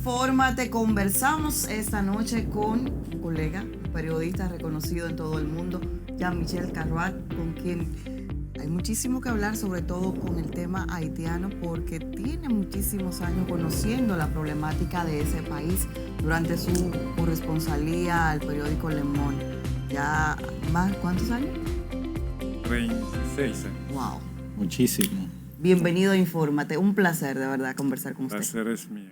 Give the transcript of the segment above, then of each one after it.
Infórmate, conversamos esta noche con un colega, un periodista reconocido en todo el mundo, Jean-Michel Carruat, con quien hay muchísimo que hablar, sobre todo con el tema haitiano, porque tiene muchísimos años conociendo la problemática de ese país durante su corresponsalía al periódico Le Monde. Ya más, ¿cuántos años? 26 años. Wow. Muchísimo. Bienvenido a Infórmate. Un placer, de verdad, conversar con usted. El placer es mío.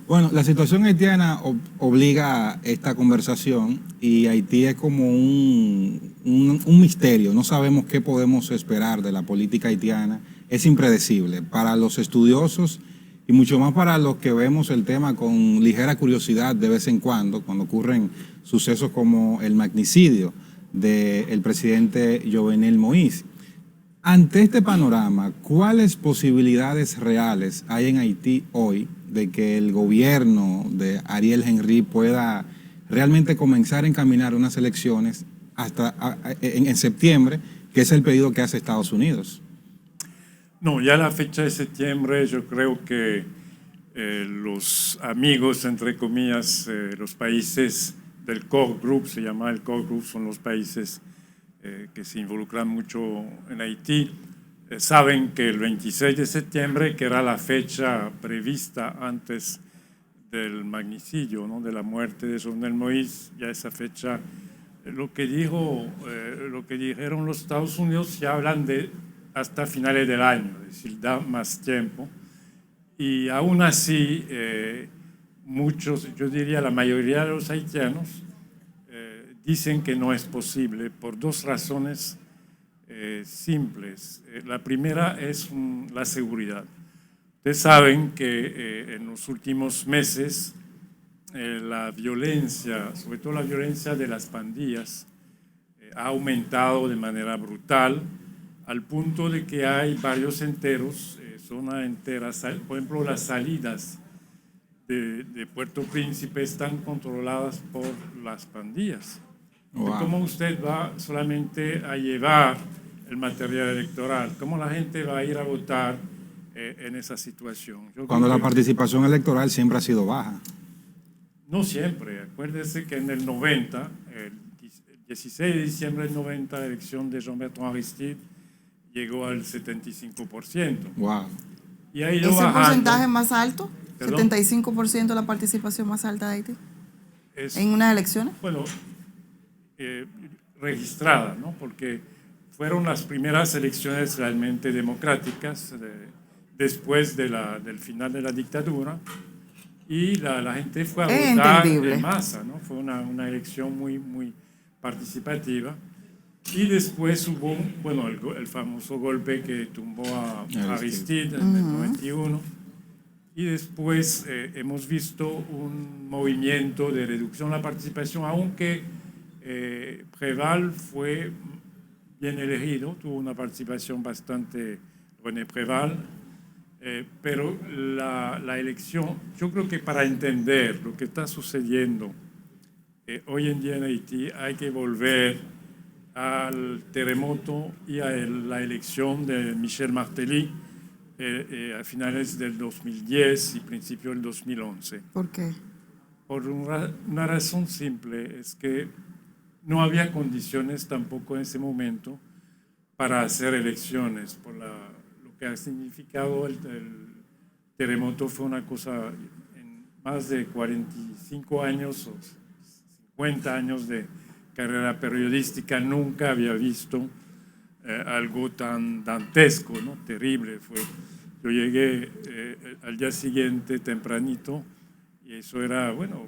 Bueno, la situación haitiana obliga a esta conversación y Haití es como un misterio. No sabemos qué podemos esperar de la política haitiana. Es impredecible para los estudiosos y mucho más para los que vemos el tema con ligera curiosidad de vez en cuando ocurren sucesos como el magnicidio del presidente Jovenel Moïse. Ante este panorama, ¿cuáles posibilidades reales hay en Haití hoy de que el gobierno de Ariel Henry pueda realmente comenzar a encaminar unas elecciones hasta en septiembre, que es el pedido que hace Estados Unidos? No, ya la fecha de septiembre, yo creo que los amigos, entre comillas, los países del Core Group, se llama el Core Group, son los países que se involucran mucho en Haití, saben que el 26 de septiembre, que era la fecha prevista antes del magnicidio, ¿no?, de la muerte de Jovenel Moïse, ya esa fecha, lo que dijeron los Estados Unidos, ya hablan de hasta finales del año, es decir, da más tiempo. Y aún así, muchos, yo diría la mayoría de los haitianos, dicen que no es posible por dos razones simples. La primera es la seguridad. Ustedes saben que en los últimos meses la violencia, sobre todo la violencia de las pandillas, ha aumentado de manera brutal, al punto de que hay barrios enteros, zonas enteras, por ejemplo, las salidas de Puerto Príncipe están controladas por las pandillas. Wow. ¿Cómo usted va solamente a llevar el material electoral? ¿Cómo la gente va a ir a votar en esa situación? Cuando la participación electoral siempre ha sido baja. No siempre. Acuérdese que en el 90, el 16 de diciembre del 90, la elección de Jean-Bertrand Aristide llegó al 75%. Wow. Y ha ido ¿Es el bajando. porcentaje más alto? ¿Perdón? ¿75% la participación más alta de Haití en unas elecciones? Bueno, registrada, ¿no? Porque fueron las primeras elecciones realmente democráticas después del final de la dictadura, y la gente fue a votar en masa, ¿no? Fue una elección muy participativa. Y después hubo, bueno, el famoso golpe que tumbó a Aristide en el 91. Y después hemos visto un movimiento de reducción de la participación, aunque Préval fue bien elegido, tuvo una participación bastante, René Préval, pero la elección, yo creo que para entender lo que está sucediendo hoy en día en Haití hay que volver al terremoto y a la elección de Michel Martelly a finales del 2010 y principios del 2011. ¿Por qué? Por una razón simple, es que no había condiciones tampoco en ese momento para hacer elecciones. Por lo que ha significado el terremoto, fue una cosa, en más de 45 años o 50 años de carrera periodística, nunca había visto algo tan dantesco, ¿no? Terrible. Yo llegué al día siguiente tempranito y eso era, bueno,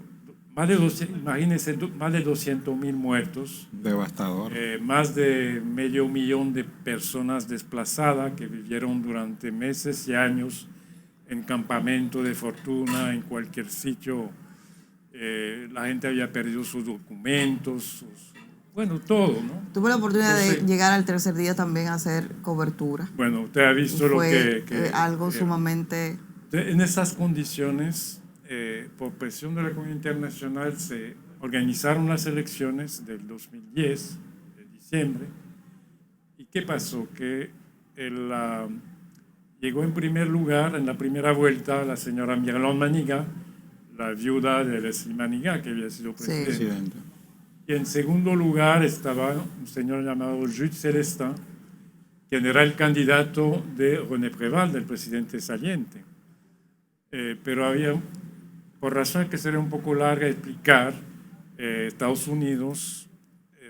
imagínense, más de 200,000 muertos. Devastador. Más de 500,000 de personas desplazadas que vivieron durante meses y años en campamento de fortuna, en cualquier sitio. La gente había perdido sus documentos, bueno, todo, ¿no? Tuve la oportunidad de llegar al tercer día también a hacer cobertura. Bueno, usted ha visto lo que algo sumamente... En esas condiciones, por presión de la comunidad internacional, se organizaron las elecciones del 2010, de diciembre. ¿Y qué pasó? Que llegó en primer lugar, en la primera vuelta, la señora Miralón Maniga, la viuda de Leslie Manigá, que había sido presidente. Presidente. Y en segundo lugar estaba un señor llamado Jules Celestin, quien era el candidato de René Préval, del presidente saliente. Pero había, por razón que sería un poco larga explicar, Estados Unidos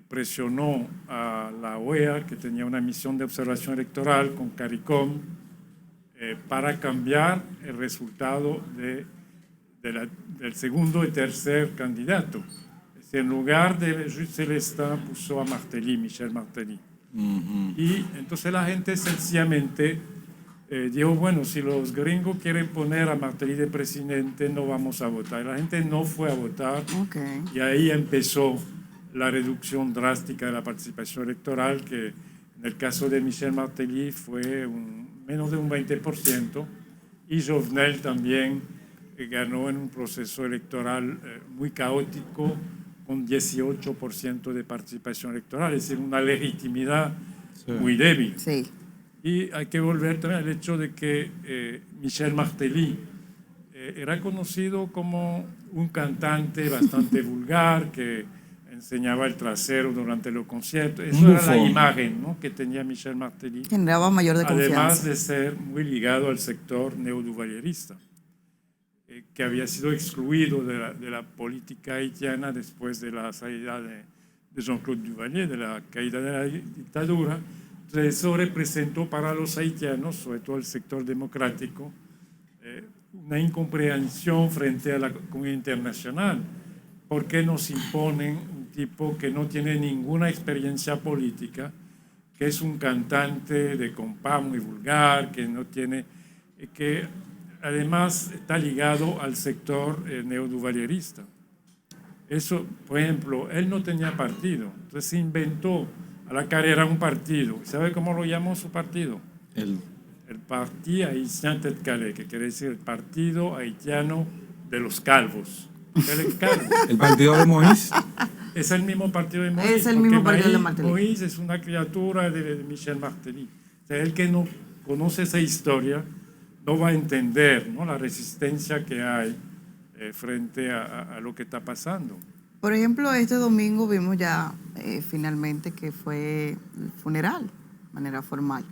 presionó a la OEA, que tenía una misión de observación electoral con CARICOM, para cambiar el resultado del segundo y tercer candidato. En lugar de Jules Celestin puso a Martelly, Michel Martelly. Y entonces la gente sencillamente dijo, bueno, si los gringos quieren poner a Martelly de presidente, no vamos a votar. La gente no fue a votar. Okay. Y ahí empezó la reducción drástica de la participación electoral, que en el caso de Michel Martelly fue menos de un 20%, y Jovenel también ganó en un proceso electoral muy caótico, con 18% de participación electoral, es decir, una legitimidad muy débil. Sí. Y hay que volver también al hecho de que Michel Martelly era conocido como un cantante bastante vulgar, que enseñaba el trasero durante los conciertos. Eso era la imagen, ¿no?, que tenía Michel Martelly. Generaba mayor de confianza. Además de ser muy ligado al sector neoduvalierista, que había sido excluido de la política haitiana después de la salida de Jean-Claude Duvalier, de la caída de la dictadura. Entonces eso representó para los haitianos, sobre todo el sector democrático, una incomprensión frente a la comunidad internacional. ¿Por qué nos imponen un tipo que no tiene ninguna experiencia política, que es un cantante de compás muy vulgar, que no tiene... que además está ligado al sector neoduvalierista? Eso, por ejemplo, él no tenía partido, entonces se inventó a la carrera un partido. ¿Sabe cómo lo llamó su partido? El Parti Haïtien Tête Calée, que quiere decir el Partido Haitiano de los Calvos. El partido de Moïse. Es el mismo partido de Moïse. Es el mismo partido de Martelly. Moïse es una criatura de Michel Martelly. O sea, el que no conoce esa historia no va a entender, ¿no?, la resistencia que hay frente a lo que está pasando. Por ejemplo, este domingo vimos ya finalmente que fue el funeral, de manera formal,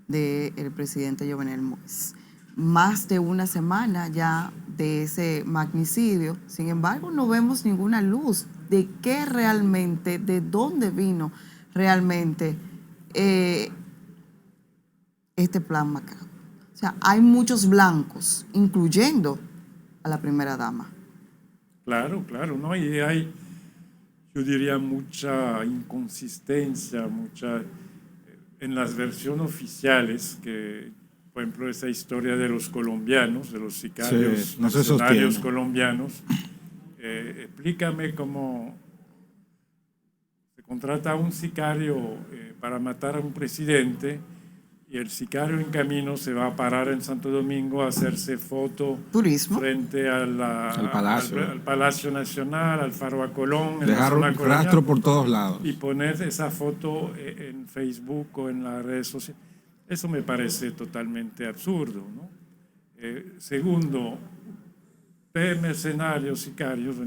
del presidente Jovenel Moïse. Más de una semana ya de ese magnicidio, sin embargo, no vemos ninguna luz de qué realmente, de dónde vino realmente este plan macabro. O sea, hay muchos blancos, incluyendo a la primera dama. Claro, claro, ¿no? Y hay, yo diría, mucha inconsistencia, en las versiones oficiales, que, por ejemplo, esa historia de los colombianos, de los sicarios mercenarios colombianos. Explícame cómo se contrata a un sicario para matar a un presidente, y el sicario en camino se va a parar en Santo Domingo a hacerse foto frente al Palacio Nacional, al Faro a Colón, dejar un rastro por todos lados y poner esa foto en Facebook o en las redes sociales. Eso me parece totalmente absurdo, ¿no? Segundo, mercenarios, sicarios,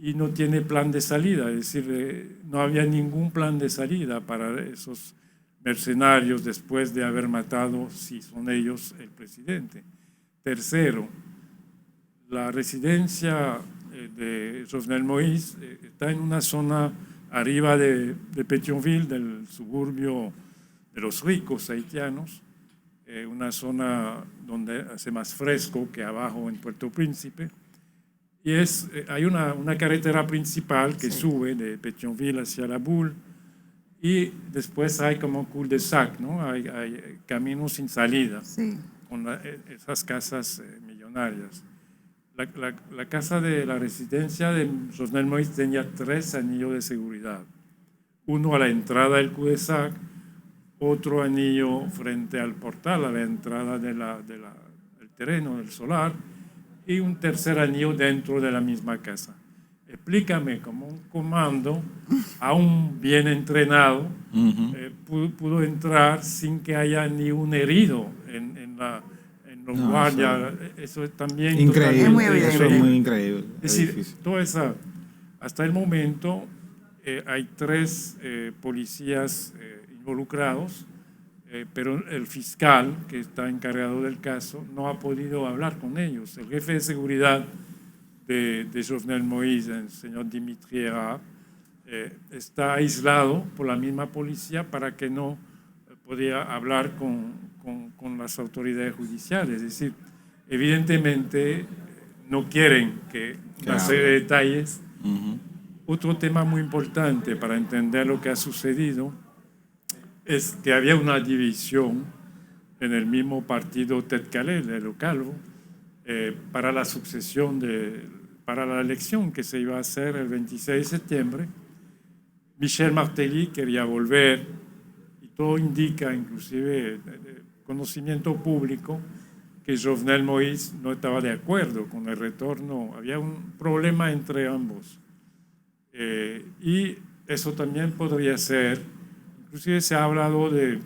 y no tiene plan de salida, es decir, no había ningún plan de salida para esos mercenarios después de haber matado, si son ellos, el presidente. Tercero, la residencia de Jovenel Moïse está en una zona arriba de Pétionville, del suburbio de los ricos haitianos, una zona donde hace más fresco que abajo en Puerto Príncipe. Y hay una carretera principal que sube de Pétionville hacia La Boule, y después hay como cul-de-sac, ¿no? Hay caminos sin salida, con esas casas millonarias. La casa de la residencia de Jovenel Moïse tenía 3 anillos de seguridad. Uno a la entrada del cul-de-sac, otro anillo frente al portal, a la entrada del terreno, del solar, y un tercer anillo dentro de la misma casa. Explícame cómo un comando, aún bien entrenado, pudo entrar sin que haya ni un herido en los No, guardias, eso es también increíble. Es muy evidente. Eso es muy increíble. Es decir, hasta el momento hay 3 policías involucrados, pero el fiscal que está encargado del caso no ha podido hablar con ellos. El jefe de seguridad de Jovenel Moïse, el señor Dimitri Erard, está aislado por la misma policía para que no podía hablar con las autoridades judiciales. Es decir, evidentemente no quieren que una serie de detalles. Otro tema muy importante para entender lo que ha sucedido es que había una división en el mismo partido Tête-Calais, de Lo Calvo, para la sucesión, para la elección que se iba a hacer el 26 de septiembre. Michel Martelly quería volver y todo indica, inclusive conocimiento público, que Jovenel Moïse no estaba de acuerdo con el retorno. Había un problema entre ambos. Y eso también podría ser, inclusive se ha hablado de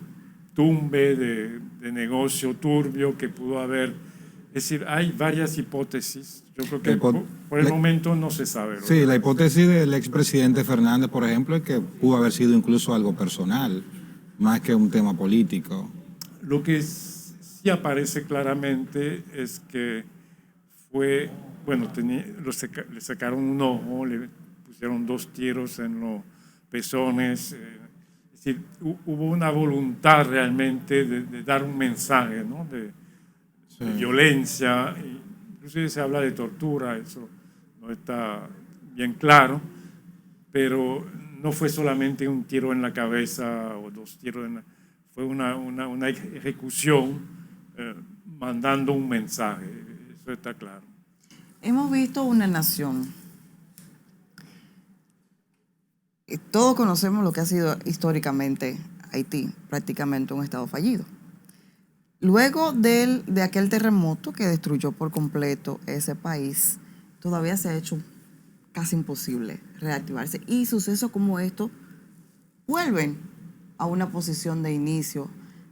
tumbe, de negocio turbio que pudo haber. Es decir, hay varias hipótesis. Yo creo que por el momento no se sabe. Sí, la hipótesis del expresidente Fernández, por ejemplo, es que pudo haber sido incluso algo personal, más que un tema político. Lo que sí aparece claramente es que fue, bueno, le sacaron un ojo, le pusieron 2 tiros en los pezones. Es decir, hubo una voluntad realmente de dar un mensaje, ¿no? de violencia. Inclusive se habla de tortura, eso no está bien claro, pero no fue solamente un tiro en la cabeza o 2 tiros fue una ejecución mandando un mensaje, eso está claro. Hemos visto una nación, todos conocemos lo que ha sido históricamente Haití, prácticamente un estado fallido. Luego de aquel terremoto que destruyó por completo ese país, todavía se ha hecho casi imposible reactivarse. Y sucesos como estos vuelven a una posición de inicio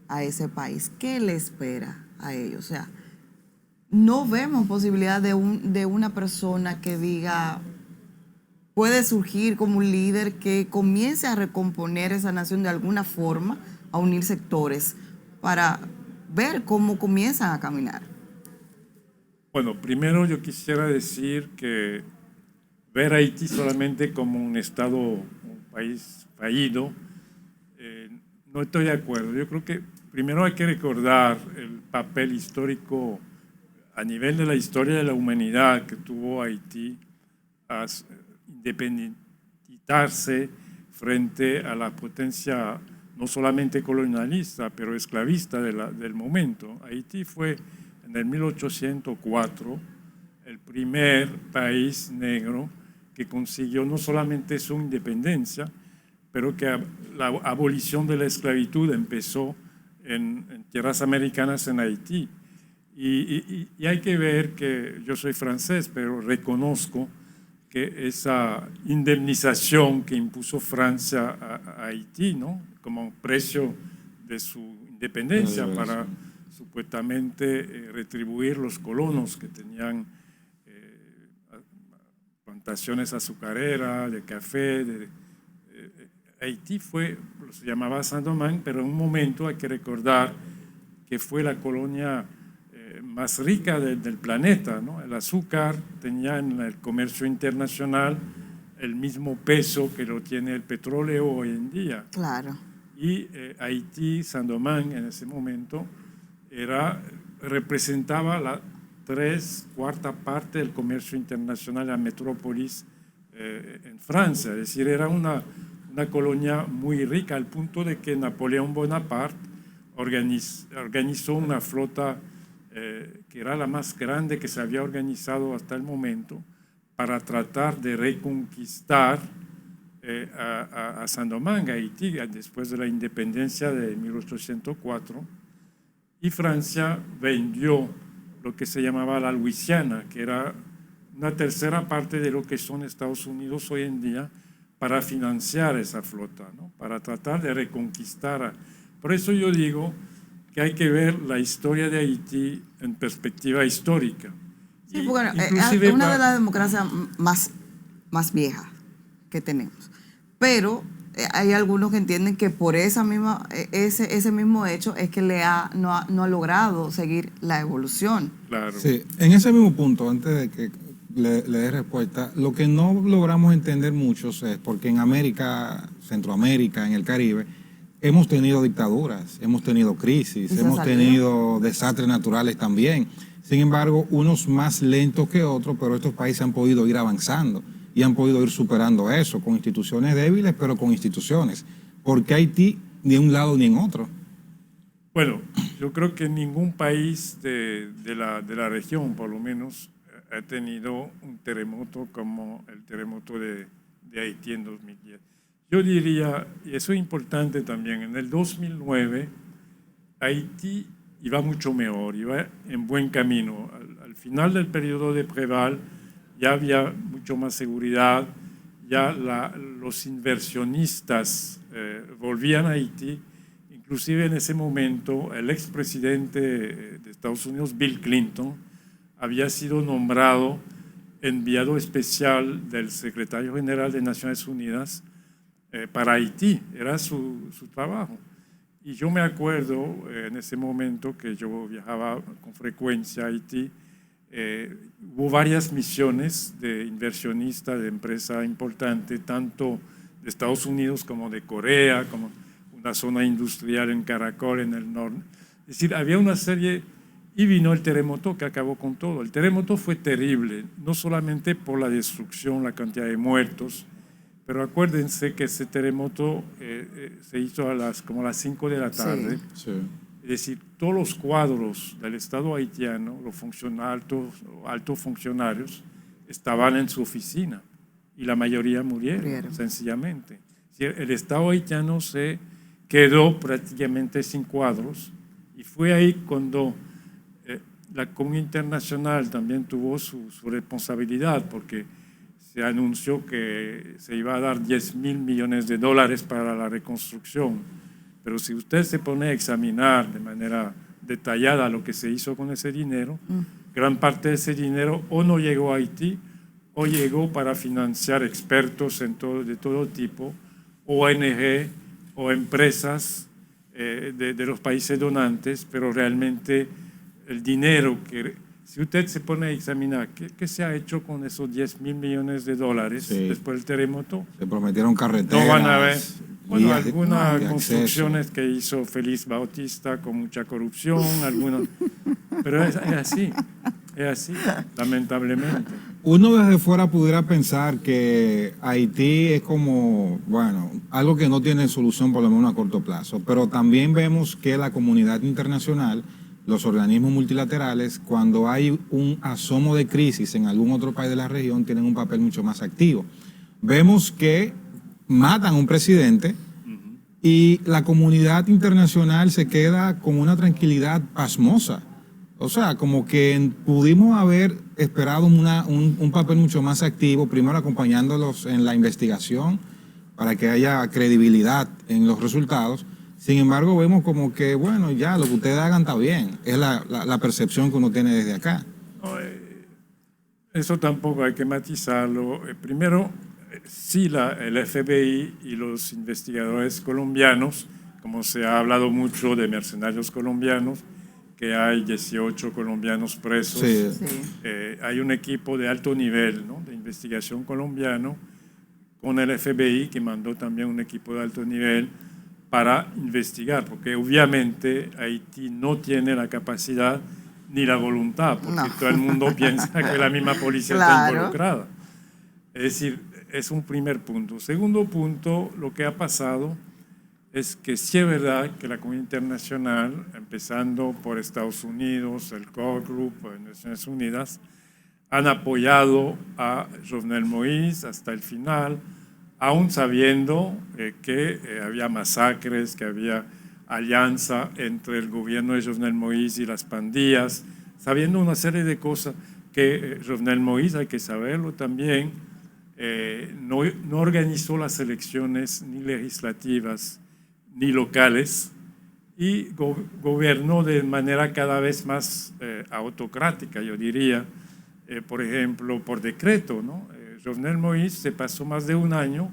a ese país. ¿Qué le espera a ellos? O sea, no vemos posibilidad de una persona que diga, puede surgir como un líder que comience a recomponer esa nación de alguna forma, a unir sectores para ver cómo comienzan a caminar. Bueno, primero yo quisiera decir que ver a Haití solamente como un estado, un país fallido, no estoy de acuerdo. Yo creo que primero hay que recordar el papel histórico a nivel de la historia de la humanidad que tuvo Haití a independizarse frente a la potencia no solamente colonialista, pero esclavista del momento. Haití fue en el 1804 el primer país negro que consiguió no solamente su independencia, pero que la abolición de la esclavitud empezó en tierras americanas en Haití. Y hay que ver que yo soy francés, pero reconozco que esa indemnización que impuso Francia a Haití, ¿no? Como precio de su independencia para supuestamente retribuir los colonos que tenían plantaciones azucareras, de café. Haití se llamaba Saint-Domingue, pero en un momento hay que recordar que fue la colonia más rica del planeta, ¿no? El azúcar tenía en el comercio internacional el mismo peso que lo tiene el petróleo hoy en día. Claro. Y Haití, Saint-Domingue en ese momento, representaba la 3/4 parte del comercio internacional, la metrópolis en Francia. Es decir, era una colonia muy rica, al punto de que Napoleón Bonaparte organizó una flota que era la más grande que se había organizado hasta el momento para tratar de reconquistar a Saint-Domingue, a Haití, después de la independencia de 1804. Y Francia vendió lo que se llamaba la Luisiana, que era una 1/3 parte de lo que son Estados Unidos hoy en día, para financiar esa flota, ¿no? Para tratar de reconquistar. Por eso yo digo que hay que ver la historia de Haití en perspectiva histórica. Sí, porque es una de las democracias más viejas que tenemos. Pero hay algunos que entienden que por ese mismo hecho es que no ha logrado seguir la evolución. Claro. Sí, en ese mismo punto, antes de que le dé respuesta, lo que no logramos entender muchos es porque en América, Centroamérica, en el Caribe, hemos tenido dictaduras, hemos tenido crisis, hemos tenido desastres naturales también. Sin embargo, unos más lentos que otros, pero estos países han podido ir avanzando y han podido ir superando eso, con instituciones débiles, pero con instituciones. ¿Por qué Haití ni en un lado ni en otro? Bueno, yo creo que ningún país de la región, por lo menos, ha tenido un terremoto como el terremoto de Haití en 2010. Yo diría, y eso es importante también, en el 2009 Haití iba mucho mejor, iba en buen camino. Al final del periodo de Préval ya había mucho más seguridad, ya los inversionistas volvían a Haití. Inclusive en ese momento el expresidente de Estados Unidos, Bill Clinton, había sido nombrado enviado especial del secretario general de Naciones Unidas para Haití, era su trabajo. Y yo me acuerdo en ese momento que yo viajaba con frecuencia a Haití, hubo varias misiones de inversionistas, de empresas importantes, tanto de Estados Unidos como de Corea, como una zona industrial en Caracol, en el norte. Es decir, había una serie, y vino el terremoto que acabó con todo. El terremoto fue terrible, no solamente por la destrucción, la cantidad de muertos, pero acuérdense que ese terremoto se hizo como a las 5 de la tarde. Sí. Es decir, todos los cuadros del Estado haitiano, los altos funcionarios, estaban en su oficina y la mayoría murieron. Sencillamente. El Estado haitiano se quedó prácticamente sin cuadros y fue ahí cuando la comunidad internacional también tuvo su responsabilidad, porque se anunció que se iba a dar $10.000 millones para la reconstrucción. Pero si usted se pone a examinar de manera detallada lo que se hizo con ese dinero, gran parte de ese dinero o no llegó a Haití o llegó para financiar expertos de todo tipo, ONG o empresas de los países donantes, pero realmente el dinero que... Si usted se pone a examinar qué se ha hecho con esos $10.000 millones después del terremoto, se prometieron carreteras. No van a ver, bueno, algunas construcciones que hizo Félix Bautista con mucha corrupción, pero es así, lamentablemente. Uno desde fuera pudiera pensar que Haití es como, bueno, algo que no tiene solución por lo menos a corto plazo, pero también vemos que la comunidad internacional, los organismos multilaterales, cuando hay un asomo de crisis en algún otro país de la región, tienen un papel mucho más activo. Vemos que matan a un presidente y la comunidad internacional se queda con una tranquilidad pasmosa. O sea, como que pudimos haber esperado un papel mucho más activo, primero acompañándolos en la investigación para que haya credibilidad en los resultados. Sin embargo, vemos como que, bueno, ya lo que ustedes hagan está bien. Es la percepción que uno tiene desde acá. No, eso tampoco hay que matizarlo. Primero, sí, el FBI y los investigadores colombianos, como se ha hablado mucho de mercenarios colombianos, que hay 18 colombianos presos. Sí. Hay un equipo de alto nivel, ¿no?, de investigación colombiano con el FBI, que mandó también un equipo de alto nivel para investigar, porque obviamente Haití no tiene la capacidad ni la voluntad, porque todo el mundo piensa que la misma policía está involucrada. Es decir, es un primer punto. Segundo punto, lo que ha pasado es que sí es verdad que la comunidad internacional, empezando por Estados Unidos, el Core Group de Naciones Unidas, han apoyado a Jovenel Moïse hasta el final, aún sabiendo que había masacres, que había alianza entre el gobierno de Jovenel Moïse y las pandillas, sabiendo una serie de cosas que Jovenel Moïse, hay que saberlo también, no organizó las elecciones ni legislativas ni locales y gobernó de manera cada vez más autocrática, yo diría, por ejemplo, por decreto, ¿no? Jovenel Moïse se pasó más de un año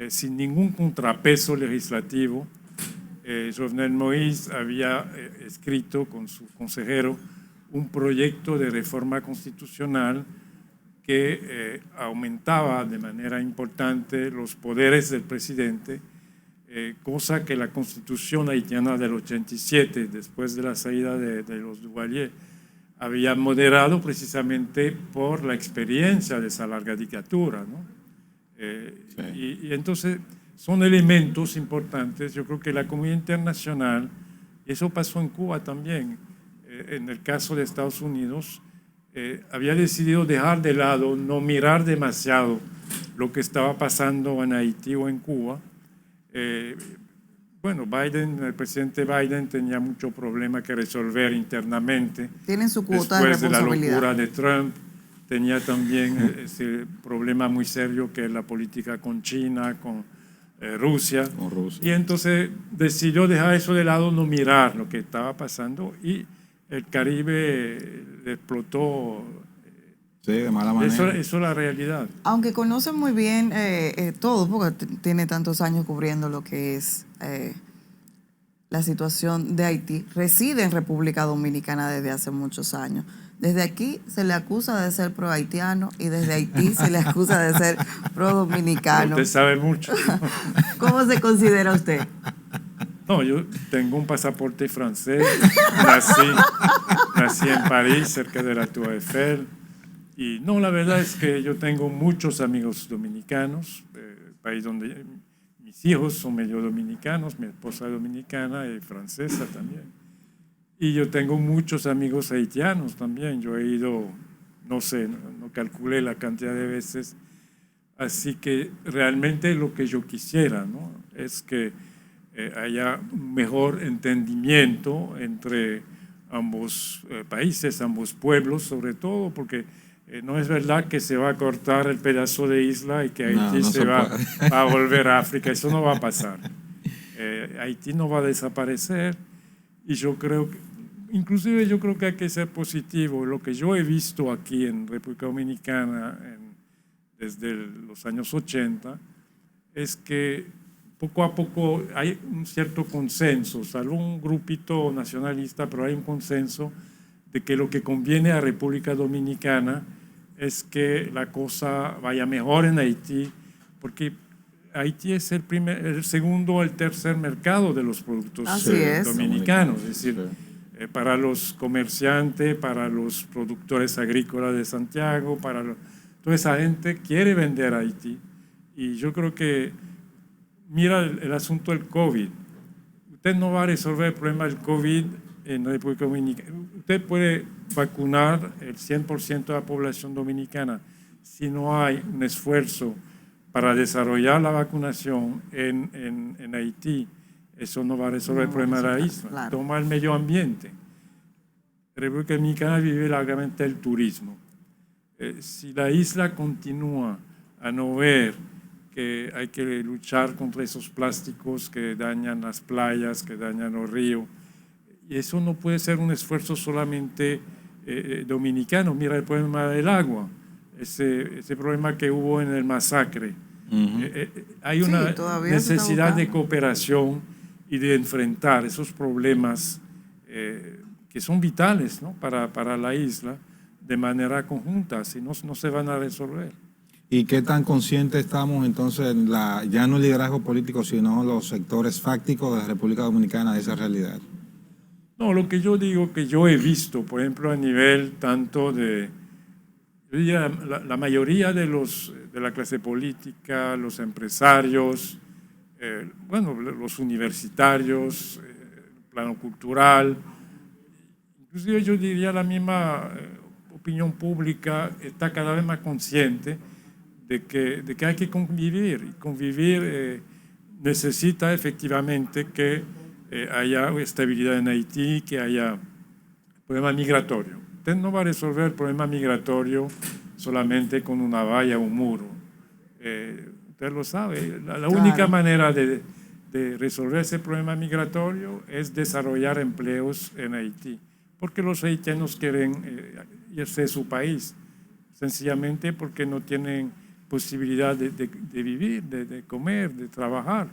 sin ningún contrapeso legislativo. Jovenel Moïse había escrito con su consejero un proyecto de reforma constitucional que aumentaba de manera importante los poderes del presidente, cosa que la Constitución haitiana del 87, después de la salida de los Duvalier, había moderado precisamente por la experiencia de esa larga dictadura, ¿no? Sí. Y entonces son elementos importantes. Yo creo que la comunidad internacional, eso pasó en Cuba también, en el caso de Estados Unidos, había decidido dejar de lado, no mirar demasiado lo que estaba pasando en Haití o en Cuba. Bueno, el presidente Biden tenía mucho problema que resolver internamente. Tienen su cuota después de responsabilidad. De la locura de Trump, tenía también ese problema muy serio que es la política con China, con Rusia. Y entonces decidió dejar eso de lado, no mirar lo que estaba pasando, y el Caribe le explotó. Sí, de mala manera. Eso es la realidad. Aunque conocen muy bien todo, porque tiene tantos años cubriendo lo que es la situación de Haití, reside en República Dominicana desde hace muchos años. Desde aquí se le acusa de ser pro-haitiano y desde Haití se le acusa de ser pro-dominicano. Usted sabe mucho, ¿no? ¿Cómo se considera usted? No, yo tengo un pasaporte francés, nací en París, cerca de la Tour Eiffel. Y no, la verdad es que yo tengo muchos amigos dominicanos, país donde mis hijos son medio dominicanos, mi esposa es dominicana y francesa también. Y yo tengo muchos amigos haitianos también. Yo he ido, no sé, no calculé la cantidad de veces. Así que realmente lo que yo quisiera, ¿no?, es que haya un mejor entendimiento entre ambos países, ambos pueblos, sobre todo porque no es verdad que se va a cortar el pedazo de isla y que Haití va a volver a África. Eso no va a pasar. Haití no va a desaparecer, y yo creo que, inclusive yo creo que hay que ser positivo. Lo que yo he visto aquí en República Dominicana desde los años 80 es que poco a poco hay un cierto consenso, salvo un grupito nacionalista, pero hay un consenso de que lo que conviene a República Dominicana es que la cosa vaya mejor en Haití, porque Haití es el segundo o el tercer mercado de los productos dominicanos. Es decir, para los comerciantes, para los productores agrícolas de Santiago, toda esa gente quiere vender a Haití. Y yo creo que, mira el asunto del COVID. Usted no va a resolver el problema del COVID en la República Dominicana. Usted puede vacunar el 100% de la población dominicana. Si no hay un esfuerzo para desarrollar la vacunación en Haití, eso no va a resolver el problema de la isla. Claro. Toma el medio ambiente. La República Dominicana vive largamente el turismo. Si la isla continúa a no ver que hay que luchar contra esos plásticos que dañan las playas, que dañan los ríos, y eso no puede ser un esfuerzo solamente dominicano. Mira el problema del agua, ese problema que hubo en el masacre. Hay una necesidad de cooperación y de enfrentar esos problemas que son vitales, ¿no?, para la isla, de manera conjunta, si no, no se van a resolver. ¿Y qué tan conscientes estamos entonces, ya no el liderazgo político, sino los sectores fácticos de la República Dominicana, de esa realidad? No, lo que yo digo, que yo he visto, por ejemplo, a nivel tanto de, yo diría, la mayoría de la clase política, los empresarios, bueno, los universitarios, el plano cultural, inclusive yo diría la misma opinión pública está cada vez más consciente de que hay que convivir, y convivir necesita efectivamente que haya estabilidad en Haití, que haya problema migratorio. Usted no va a resolver el problema migratorio solamente con una valla o un muro. Usted lo sabe. La única manera de de resolver ese problema migratorio es desarrollar empleos en Haití, porque los haitianos quieren irse de su país, sencillamente porque no tienen posibilidad de vivir, de comer, de trabajar.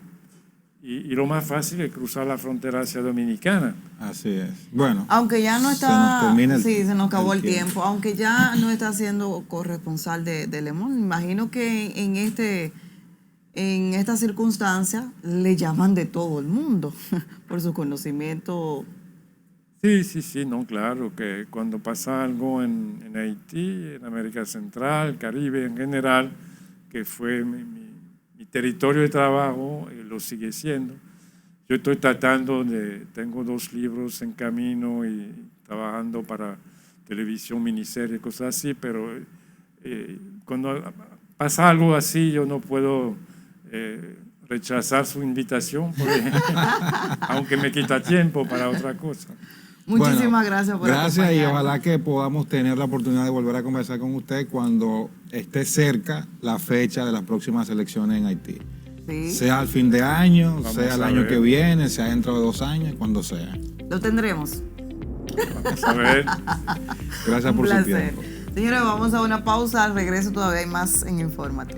Y lo más fácil es cruzar la frontera hacia Dominicana. Así es. Bueno, aunque ya no está, se nos acabó el tiempo. Aunque ya no está siendo corresponsal de Le Monde, imagino que en esta circunstancia le llaman de todo el mundo por su conocimiento. Sí, no, claro, que cuando pasa algo en Haití, en América Central, Caribe en general, que fue mi territorio de trabajo, lo sigue siendo. Yo estoy tengo 2 libros en camino y trabajando para televisión, miniseries, cosas así, pero cuando pasa algo así yo no puedo rechazar su invitación, aunque me quita tiempo para otra cosa. Muchísimas gracias por gracias acompañarnos. y ojalá que podamos tener la oportunidad de volver a conversar con usted cuando esté cerca la fecha de las próximas elecciones en Haití. Sí. Sea al fin de año, Vamos sea el a año ver. que viene, sea dentro de 2 años, cuando sea. Lo tendremos. Vamos a ver. Gracias Un por su placer. tiempo. Señores, vamos a una pausa. Al regreso todavía hay más en Infórmate.